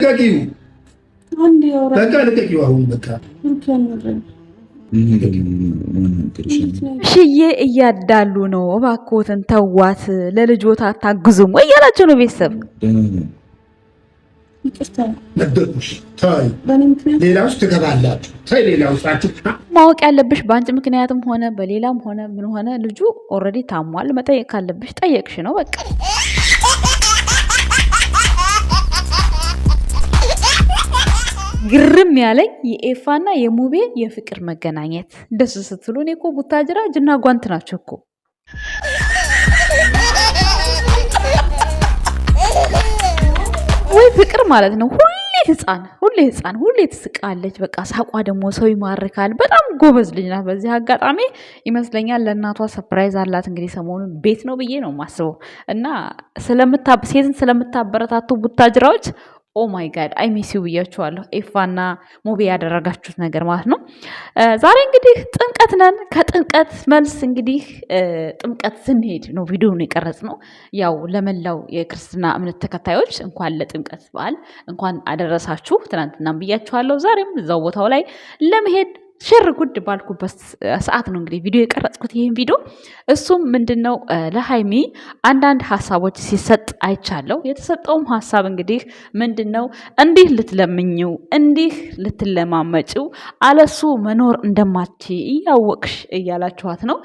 ለቀቂው በቃ ለቀቂው አሁን በቃ ሽዬ እያዳሉ ነው። እባክዎትን ተዋት፣ ለልጆታ አታግዙም ወይ እያላቸው ነው ቤተሰብ። ማወቅ ያለብሽ በአንቺ ምክንያትም ሆነ በሌላም ሆነ ምን ሆነ ልጁ ኦልሬዲ ታሟል። መጠየቅ ካለብሽ ጠየቅሽ ነው በቃ። ግርም ያለኝ የኤፋና የሙቤ የፍቅር መገናኘት ደስ ስትሉ። እኔ እኮ ቡታጅራ እጅና ጓንት ናቸው እኮ። ወይ ፍቅር ማለት ነው። ሁሌ ትስቃለች። በቃ ሳቋ ደግሞ ሰው ይማርካል። በጣም ጎበዝ ልጅ ናት። በዚህ አጋጣሚ ይመስለኛል ለእናቷ ሰፕራይዝ አላት። እንግዲህ ሰሞኑን ቤት ነው ብዬ ነው የማስበው። እና ሴትን ስለምታበረታቱ ቡታጅራዎች ኦ ማይ ጋድ አይ ሚስ ዩ ብያችኋለሁ። ኤፋና ሙቤ ያደረጋችሁት ነገር ማለት ነው። ዛሬ እንግዲህ ጥምቀት ነን። ከጥምቀት መልስ እንግዲህ ጥምቀት ስንሄድ ነው ቪዲዮውን የቀረጽ ነው። ያው ለመላው የክርስትና እምነት ተከታዮች እንኳን ለጥምቀት በዓል እንኳን አደረሳችሁ። ትናንትናም ብያችኋለሁ። ዛሬም እዛው ቦታው ላይ ለመሄድ ሽር ጉድ ባልኩበት ሰዓት ነው እንግዲህ ቪዲዮ የቀረጽኩት። ይህን ቪዲዮ እሱም ምንድነው ለሃይሚ አንዳንድ ሀሳቦች ሲሰጥ አይቻለው። የተሰጠውም ሀሳብ እንግዲህ ምንድነው እንዲህ ልትለምኝው፣ እንዲህ ልትለማመጭው፣ አለሱ መኖር እንደማች እያወቅሽ እያላችኋት ነው።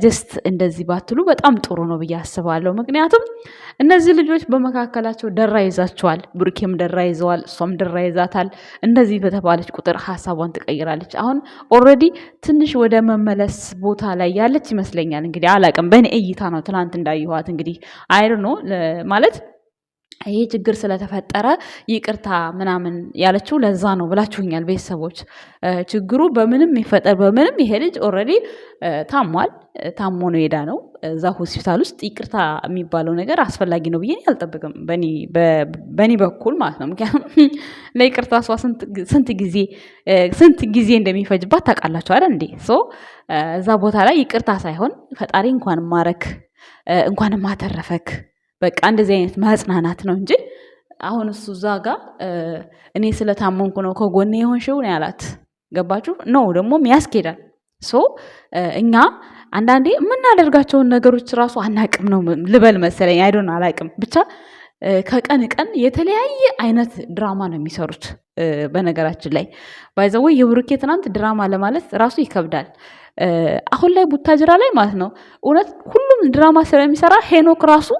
ጀስት እንደዚህ ባትሉ በጣም ጥሩ ነው ብዬ አስባለሁ። ምክንያቱም እነዚህ ልጆች በመካከላቸው ደራ ይዛቸዋል። ብሩኬም ደራ ይዘዋል፣ እሷም ደራ ይዛታል። እንደዚህ በተባለች ቁጥር ሀሳቧን ትቀይራለች። አሁን ኦልሬዲ ትንሽ ወደ መመለስ ቦታ ላይ ያለች ይመስለኛል። እንግዲህ አላቅም፣ በእኔ እይታ ነው። ትናንት እንዳየኋት እንግዲህ አይር ነው ማለት ይሄ ችግር ስለተፈጠረ ይቅርታ ምናምን ያለችው ለዛ ነው ብላችሁኛል ቤተሰቦች። ችግሩ በምንም ይፈጠር በምንም ይሄ ልጅ ኦልሬዲ ታሟል። ታሞ ነው ሄዳ ነው እዛ ሆስፒታል ውስጥ ይቅርታ የሚባለው ነገር አስፈላጊ ነው ብዬ አልጠብቅም፣ በእኔ በኩል ማለት ነው። ምክንያቱም ለይቅርታ እሷ ስንት ጊዜ እንደሚፈጅባት ታውቃላችሁ አይደል እንዴ? እዛ ቦታ ላይ ይቅርታ ሳይሆን ፈጣሪ እንኳን ማረክ እንኳን ማተረፈክ በቃ እንደዚህ አይነት ማጽናናት ነው እንጂ አሁን እሱ እዛ ጋር እኔ ስለታመንኩ ነው ከጎኔ የሆንሽው ነው ያላት። ገባችሁ ነው? ደግሞም ያስኬዳል። እኛ አንዳንዴ የምናደርጋቸውን ነገሮች ራሱ አናቅም ነው ልበል መሰለኝ። አይዶን አላቅም ብቻ ከቀን ቀን የተለያየ አይነት ድራማ ነው የሚሰሩት። በነገራችን ላይ ባይዘው የብሩኬ ትናንት ድራማ ለማለት ራሱ ይከብዳል። አሁን ላይ ቡታጅራ ላይ ማለት ነው እውነት ሁሉም ድራማ ስለሚሰራ ሄኖክ ራሱ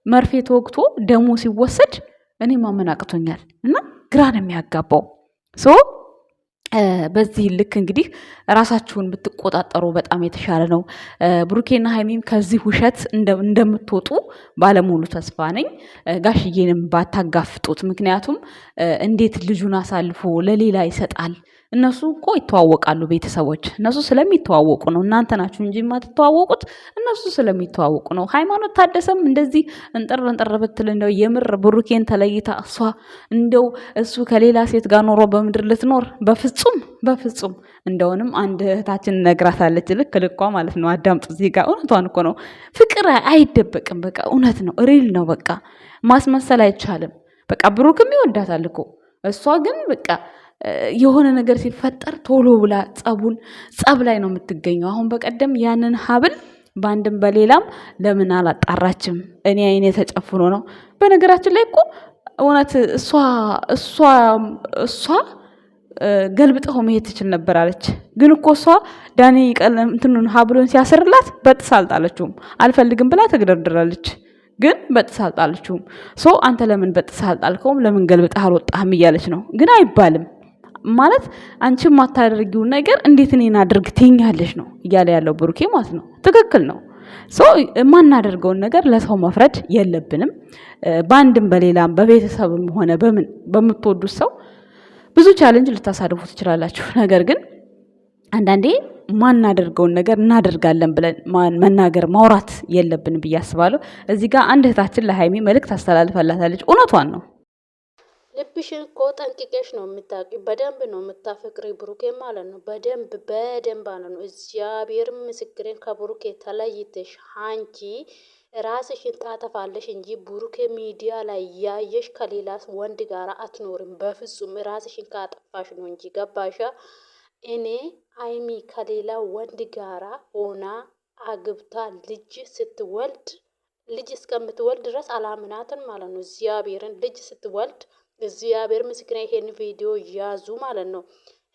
መርፌ ተወግቶ ደሙ ሲወሰድ እኔ ማመን አቅቶኛል። እና ግራ ነው የሚያጋባው። በዚህ ልክ እንግዲህ ራሳችሁን ብትቆጣጠሩ በጣም የተሻለ ነው። ብሩኬና ሃይሚም ከዚህ ውሸት እንደምትወጡ ባለሙሉ ተስፋ ነኝ። ጋሽዬንም ባታጋፍጡት። ምክንያቱም እንዴት ልጁን አሳልፎ ለሌላ ይሰጣል? እነሱ እኮ ይተዋወቃሉ። ቤተሰቦች እነሱ ስለሚተዋወቁ ነው። እናንተ ናችሁ እንጂ የማትተዋወቁት እነሱ ስለሚተዋወቁ ነው። ሃይማኖት ታደሰም እንደዚህ እንጠር ብትል እንደው የምር ብሩኬን ተለይታ እሷ እንደው እሱ ከሌላ ሴት ጋር ኖሮ በምድር ልትኖር በፍጹም እንደውንም አንድ እህታችን ነግራታለች። ልኳ ማለት ነው። አዳምጡ እዚህ ጋር እውነቷን እኮ ነው። ፍቅር አይደበቅም። በቃ እውነት ነው። ሪል ነው። በቃ ማስመሰል አይቻልም። በቃ ብሩክም ይወዳታል እኮ እሷ ግን በቃ የሆነ ነገር ሲፈጠር ቶሎ ብላ ጸብ ላይ ነው የምትገኘው። አሁን በቀደም ያንን ሀብል በአንድም በሌላም ለምን አላጣራችም? እኔ አይኔ ተጨፍኖ ነው። በነገራችን ላይ እኮ እውነት እሷ ገልብጠው መሄድ ትችል ነበር አለች። ግን እኮ እሷ ዳኒ ቀለም እንትኑን ሀብሉን ሲያስርላት በጥስ አልጣለችውም። አልፈልግም ብላ ተግደርድራለች። ግን በጥስ አልጣለችውም። አንተ ለምን በጥስ አልጣልከውም? ለምን ገልብጠህ አልወጣህም? እያለች ነው። ግን አይባልም ማለት አንቺ የማታደርጊውን ነገር እንዴት እኔን አድርግ ትይኛለሽ ነው እያለ ያለው ብሩኬ ማለት ነው። ትክክል ነው። የማናደርገውን ነገር ለሰው መፍረድ የለብንም። በአንድም በሌላም በቤተሰብም ሆነ በምትወዱት ሰው ብዙ ቻሌንጅ ልታሳድፉ ትችላላችሁ። ነገር ግን አንዳንዴ ማናደርገውን ነገር እናደርጋለን ብለን መናገር ማውራት የለብንም ብዬ አስባለሁ። እዚህ ጋር አንድ እህታችን ለሃይሚ መልእክት አስተላልፈላታለች። እውነቷን ነው። ልብሽን እኮ ጠንቅቄሽ ነው የምታውቂ። በደንብ ነው የምታፈቅሪ ብሩኬ ማለት ነው። በደንብ አለ ነው። እግዚአብሔር ምስክሬን ከብሩኬ ተለይተሽ አንቺ ራስሽን ታጠፋለሽ እንጂ ብሩኬ ሚዲያ ላይ ያየሽ ከሌላ ወንድ ጋር አትኖርም። በፍጹም ራስሽን ካጠፋሽ ነው እንጂ ገባሻ? እኔ ሀይሚ ከሌላ ወንድ ጋራ ሆና አግብታ ልጅ እስከምትወልድ ድረስ አላምናትን ማለት ነው። እግዚአብሔርን ልጅ ስትወልድ እግዚአብሔር ምስክሬ፣ ይሄን ቪዲዮ ያዙ ማለት ነው።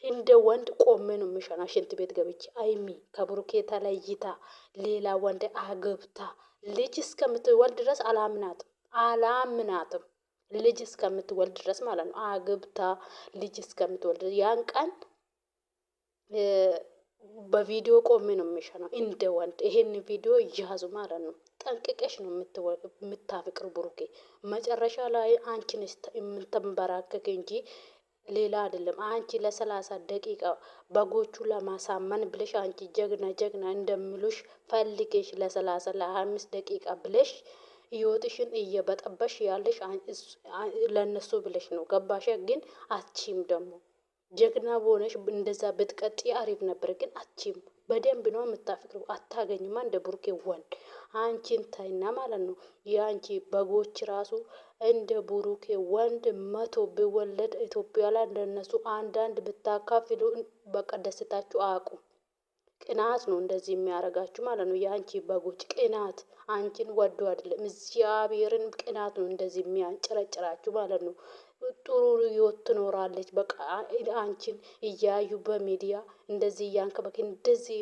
እንደ ወንድ ቆሜ ነው የምሸና ሽንት ቤት ገብቼ። ሀይሚ ከብሩኬ ተለይታ ሌላ ወንድ አግብታ ልጅ እስከምትወልድ ድረስ አላምናትም። ልጅ እስከምትወልድ ድረስ ማለት ነው። አግብታ ልጅ እስከምትወልድ ያን ቀን በቪዲዮ ቆሜ ነው የሚሸነው እንደ ወንድ። ይሄን ቪዲዮ ያዙ ማለት ነው። ጠንቅቀሽ ነው የምታፍቅር ብሩኬ። መጨረሻ ላይ አንቺ ነሽ የምትንበራከክ እንጂ ሌላ አይደለም። አንቺ ለ30 ደቂቃ በጎቹ ለማሳመን ብለሽ አንቺ ጀግና እንደሚሉሽ ፈልገሽ ለ30 ለ25 ደቂቃ ብለሽ ህይወትሽን እየበጠበሽ ያለሽ ለነሱ ብለሽ ነው። ገባሽ? ግን አቺም ደግሞ ጀግና በሆነሽ እንደዛ ብትቀጥ አሪፍ ነበር። ግን አቺም በደንብ ነው የምታፍቅረው። አታገኝማ እንደ ብሩኬ ወንድ። አንቺን ታይና ማለት ነው። የአንቺ በጎች ራሱ እንደ ብሩኬ ወንድ 100 ቢወለድ ኢትዮጵያ ላይ እንደነሱ አንዳንድ ብታካፍሉ በቃ ደስታችሁ አያውቁም። ቅናት ነው እንደዚህ የሚያረጋችሁ ማለት ነው። የአንቺ በጎች ቅናት አንቺን ወዶ አይደለም እግዚአብሔርን ቅናት ነው እንደዚህ የሚያንጨረጭራችሁ ማለት ነው። ጥሩ ህይወት ትኖራለች። በቃ አንቺን እያዩ በሚዲያ እንደዚህ እያንከበክ እንደዚህ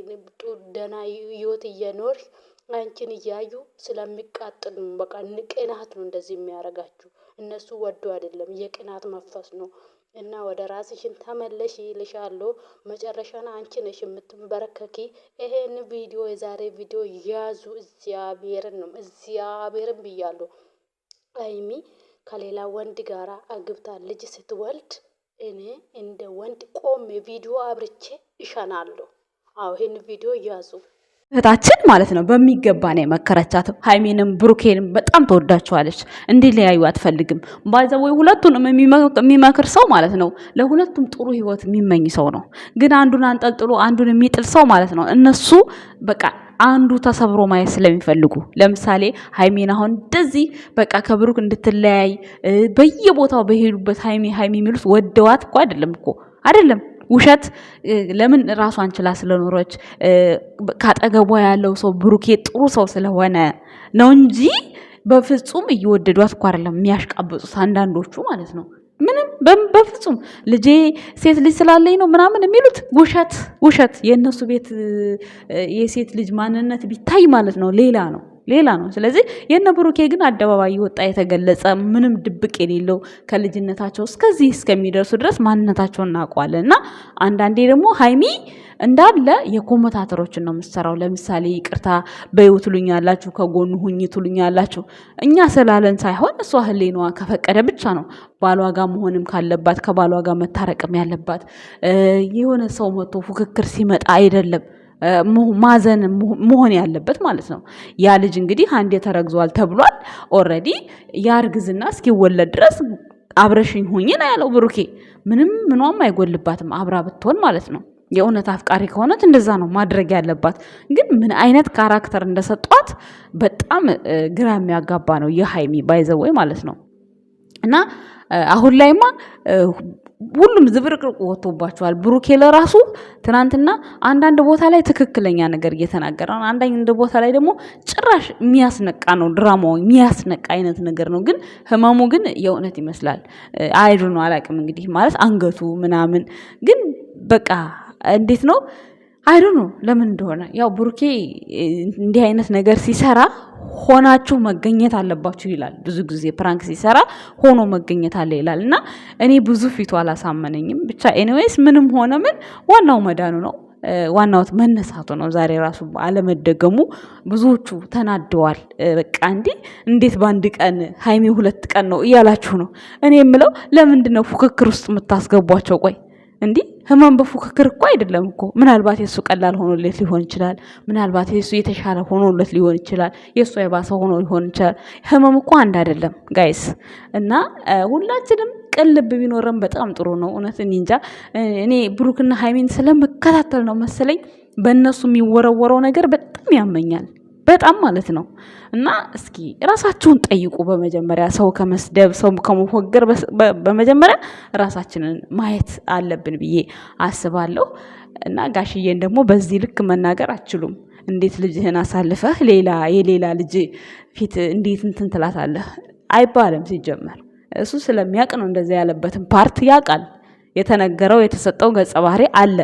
ደህና ህይወት እየኖርሽ አንቺን እያዩ ስለሚቃጥል ነው። በቃ ቅናት ነው እንደዚህ የሚያረጋችሁ። እነሱ ወዶ አይደለም፣ የቅናት መንፈስ ነው። እና ወደ ራስሽን ተመለሽ ይልሻለሁ። መጨረሻና አንቺ ነሽ የምትንበረከኪ። ይሄን ቪዲዮ የዛሬ ቪዲዮ ያዙ። እግዚአብሔርን ብያለሁ። ሀይሚ ከሌላ ወንድ ጋር አግብታ ልጅ ስትወልድ እኔ እንደ ወንድ ቆሜ ቪዲዮ አብርቼ ይሸናለሁ። አዎ ይሄን ቪዲዮ ያዙ። እህታችን ማለት ነው በሚገባ ነው የመከረቻት። ሀይሜንም ብሩኬንም በጣም ተወዳቸዋለች። እንዲለያዩ አትፈልግም። ባይዘወይ ሁለቱንም የሚመክር ሰው ማለት ነው ለሁለቱም ጥሩ ህይወት የሚመኝ ሰው ነው። ግን አንዱን አንጠልጥሎ አንዱን የሚጥል ሰው ማለት ነው እነሱ በቃ አንዱ ተሰብሮ ማየት ስለሚፈልጉ፣ ለምሳሌ ሀይሜን አሁን እንደዚህ በቃ ከብሩክ እንድትለያይ በየቦታው በሄዱበት ሀይሜ የሚሉት ወደዋት እኮ አይደለም ውሸት። ለምን ራሷን ችላ ስለኖረች ካጠገቧ ያለው ሰው ብሩኬ ጥሩ ሰው ስለሆነ ነው እንጂ በፍጹም እየወደዷት እኮ አይደለም የሚያሽቃብጡት አንዳንዶቹ ማለት ነው። ምንም በፍጹም ልጄ ሴት ልጅ ስላለኝ ነው ምናምን የሚሉት ውሸት። የእነሱ ቤት የሴት ልጅ ማንነት ቢታይ ማለት ነው ሌላ ነው። ስለዚህ የነ ብሩኬ ግን አደባባይ ወጣ የተገለጸ ምንም ድብቅ የሌለው ከልጅነታቸው እስከዚህ እስከሚደርሱ ድረስ ማንነታቸውን እናውቀዋለን። እና አንዳንዴ ደግሞ ሀይሚ እንዳለ የኮመታተሮችን ነው የምትሰራው። ለምሳሌ ይቅርታ በይው ትሉኛላችሁ፣ ከጎኑ ሁኝ ትሉኛላችሁ። እኛ ስላለን ሳይሆን እሷ ህሊናዋ ከፈቀደ ብቻ ነው ባሏ ጋር መሆንም ካለባት ከባሏ ጋር መታረቅም ያለባት። የሆነ ሰው መጥቶ ፉክክር ሲመጣ አይደለም ማዘን መሆን ያለበት ማለት ነው። ያ ልጅ እንግዲህ አንዴ ተረግዟል ተብሏል። ኦልሬዲ ያርግዝና እስኪወለድ ድረስ አብረሽኝ ሁኝ ነው ያለው ብሩኬ። ምንም አይጎልባትም አብራ ብትሆን ማለት ነው። የእውነት አፍቃሪ ከሆነች እንደዛ ነው ማድረግ ያለባት። ግን ምን አይነት ካራክተር እንደሰጧት በጣም ግራ የሚያጋባ ነው የሀይሚ ባይዘወይ ማለት ነው። እና አሁን ላይማ ሁሉም ዝብርቅርቁ ወጥቶባቸዋል። ብሩኬ ለራሱ ትናንትና አንዳንድ ቦታ ላይ ትክክለኛ ነገር እየተናገረ ነው፣ አንዳንድ ቦታ ላይ ደግሞ ጭራሽ የሚያስነቃ ነው፣ ድራማው የሚያስነቃ አይነት ነገር ነው። ግን ህመሙ ግን የእውነት ይመስላል። አይዱ ነው አላቅም እንግዲህ ማለት አንገቱ ምናምን ግን በቃ እንዴት ነው አይዱ ነው ለምን እንደሆነ። ያው ብሩኬ እንዲህ አይነት ነገር ሲሰራ ሆናችሁ መገኘት አለባችሁ ይላል። ብዙ ጊዜ ፕራንክ ሲሰራ ሆኖ መገኘት አለ ይላል። እና እኔ ብዙ ፊቱ አላሳመነኝም። ብቻ ኤኒዌይስ ምንም ሆነ ምን ዋናው መዳኑ ነው፣ ዋናው መነሳቱ ነው። ዛሬ ራሱ አለመደገሙ ብዙዎቹ ተናደዋል። በቃ እንዴት በአንድ ቀን ሀይሜ 2 ቀን ነው እያላችሁ ነው። እኔ የምለው ለምንድን ነው ፉክክር ውስጥ የምታስገቧቸው? ቆይ ህመም በፉክክር እኮ አይደለም እኮ። ምናልባት የሱ ቀላል ሆኖለት ሊሆን ይችላል። ምናልባት የሱ የተሻለ ሆኖለት ሊሆን ይችላል። የሱ የባሰ ሆኖ ሊሆን ይችላል። ህመም እኮ አንድ አይደለም ጋይስ። እና ሁላችንም ቅልብ ቢኖረን በጣም ጥሩ ነው። እውነት እንጃ እኔ ብሩክና ሀይሚን ስለመከታተል ነው መሰለኝ በእነሱ የሚወረወረው ነገር በጣም ያመኛል። በጣም ማለት ነው። እና እስኪ ራሳችሁን ጠይቁ። በመጀመሪያ ሰው ከመስደብ ሰው ከመፎገር በመጀመሪያ ራሳችንን ማየት አለብን ብዬ አስባለሁ። እና ጋሽዬን ደግሞ በዚህ ልክ መናገር አትችሉም። እንዴት ልጅህን አሳልፈህ የሌላ ልጅ ፊት እንዴት እንትን ትላታለህ አይባልም። ሲጀመር እሱ ስለሚያውቅ ነው እንደዛ ያለበትን ፓርት ያውቃል። የተነገረው የተሰጠው ገጸ ባህሪ አለ።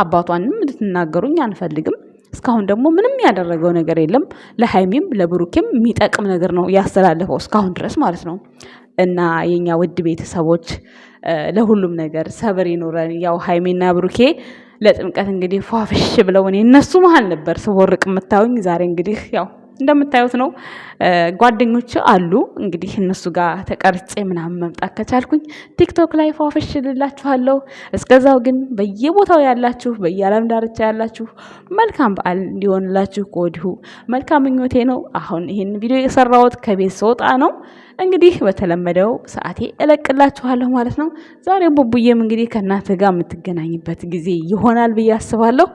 አባቷንም እንድትናገሩኝ አንፈልግም። እስካሁን ደግሞ ምንም ያደረገው ነገር የለም። ለሃይሚም ለብሩኬም የሚጠቅም ነገር ነው ያስተላለፈው እስካሁን ድረስ ማለት ነው። እና የኛ ውድ ቤተሰቦች ለሁሉም ነገር ሰብር ይኖረን። ያው ሃይሚና ብሩኬ ለጥምቀት እንግዲህ ፏፍሽ ብለው እኔ እነሱ መሀል ነበር ስቦርቅ የምታዩኝ። ዛሬ እንግዲህ ያው እንደምታዩት ነው። ጓደኞች አሉ እንግዲህ እነሱ ጋር ተቀርጬ ምናምን መምጣት ከቻልኩኝ ቲክቶክ ላይ ፏፍሽ ልላችኋለሁ። እስከዛው ግን በየቦታው ያላችሁ በየዓለም ዳርቻ ያላችሁ መልካም በዓል እንዲሆንላችሁ ከወዲሁ መልካም ምኞቴ ነው። አሁን ይሄን ቪዲዮ የሰራሁት ከቤት ስወጣ ነው። እንግዲህ በተለመደው ሰዓቴ እለቅላችኋለሁ ማለት ነው። ዛሬ ቡቡዬም እንግዲህ ከእናንተ ጋር የምትገናኝበት ጊዜ ይሆናል ብዬ አስባለሁ።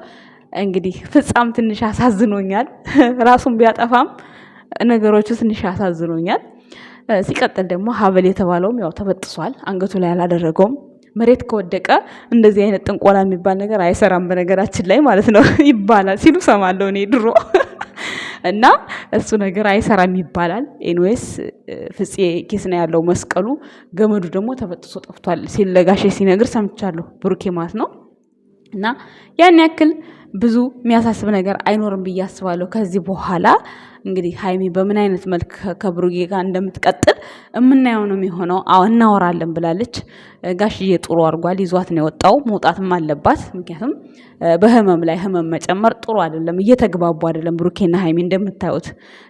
እንግዲህ ፍጻም ትንሽ አሳዝኖኛል። ራሱን ቢያጠፋም ነገሮቹ ትንሽ አሳዝኖኛል። ሲቀጥል ደግሞ ሀብል የተባለውም ያው ተበጥሷል። አንገቱ ላይ አላደረገውም። መሬት ከወደቀ እንደዚህ አይነት ጥንቆላ የሚባል ነገር አይሰራም በነገራችን ላይ ማለት ነው ይባላል ሲሉ ሰማለሁ እኔ ድሮ እና እሱ ነገር አይሰራም ይባላል። ኤንዌስ ፍፄ ኬስ ነው ያለው መስቀሉ፣ ገመዱ ደግሞ ተበጥሶ ጠፍቷል ሲል ለጋሼ ሲነግር ሰምቻለሁ። ብሩኬ ማለት ነው። እና ያን ያክል ብዙ የሚያሳስብ ነገር አይኖርም ብዬ አስባለሁ። ከዚህ በኋላ እንግዲህ ሃይሚ በምን አይነት መልክ ከብሩኬ ጋር እንደምትቀጥል የምናየው ነው የሚሆነው። እናወራለን ብላለች። ጋሽዬ ጥሩ አድርጓል። ይዟት ነው የወጣው። መውጣትም አለባት። ምክንያቱም በህመም ላይ ህመም መጨመር ጥሩ አይደለም። እየተግባቡ አይደለም ብሩኬና ሃይሚ። እንደምታዩት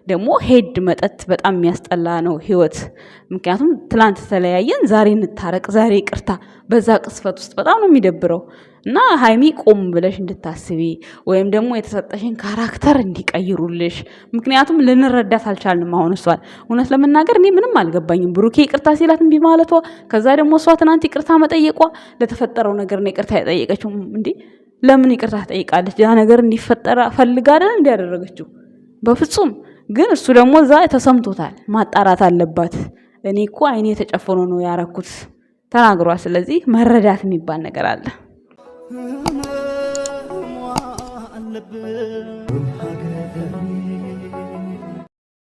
ደግሞ ሄድ መጠጥ በጣም የሚያስጠላ ነው ህይወት። ምክንያቱም ትላንት ተለያየን፣ ዛሬ እንታረቅ፣ ዛሬ ይቅርታ፣ በዛ ቅስፈት ውስጥ በጣም ነው የሚደብረው። እና ሃይሚ ቆም ብለሽ እንድታስቢ ወይም ደግሞ የተሰጠሽን ካራክተር እንዲቀይሩልሽ። ምክንያቱም ልንረዳት አልቻልንም። አሁን እሷን እውነት ለመናገር እኔ ምንም አልገባኝም። ብሩኬ ይቅርታ ሲላት እምቢ ማለቷ፣ ከዛ ደግሞ እሷ ትናንት ይቅርታ መጠየቋ፣ ለተፈጠረው ነገር ነው ይቅርታ የጠየቀችው። እንዴ ለምን ይቅርታ ትጠይቃለች? ያ ነገር እንዲፈጠር ፈልጋ አይደል እንዲያደረገችው? በፍጹም። ግን እሱ ደግሞ እዛ ተሰምቶታል። ማጣራት አለባት። እኔ እኮ አይኔ ተጨፍኖ ነው ያረኩት ተናግሯል። ስለዚህ መረዳት የሚባል ነገር አለ።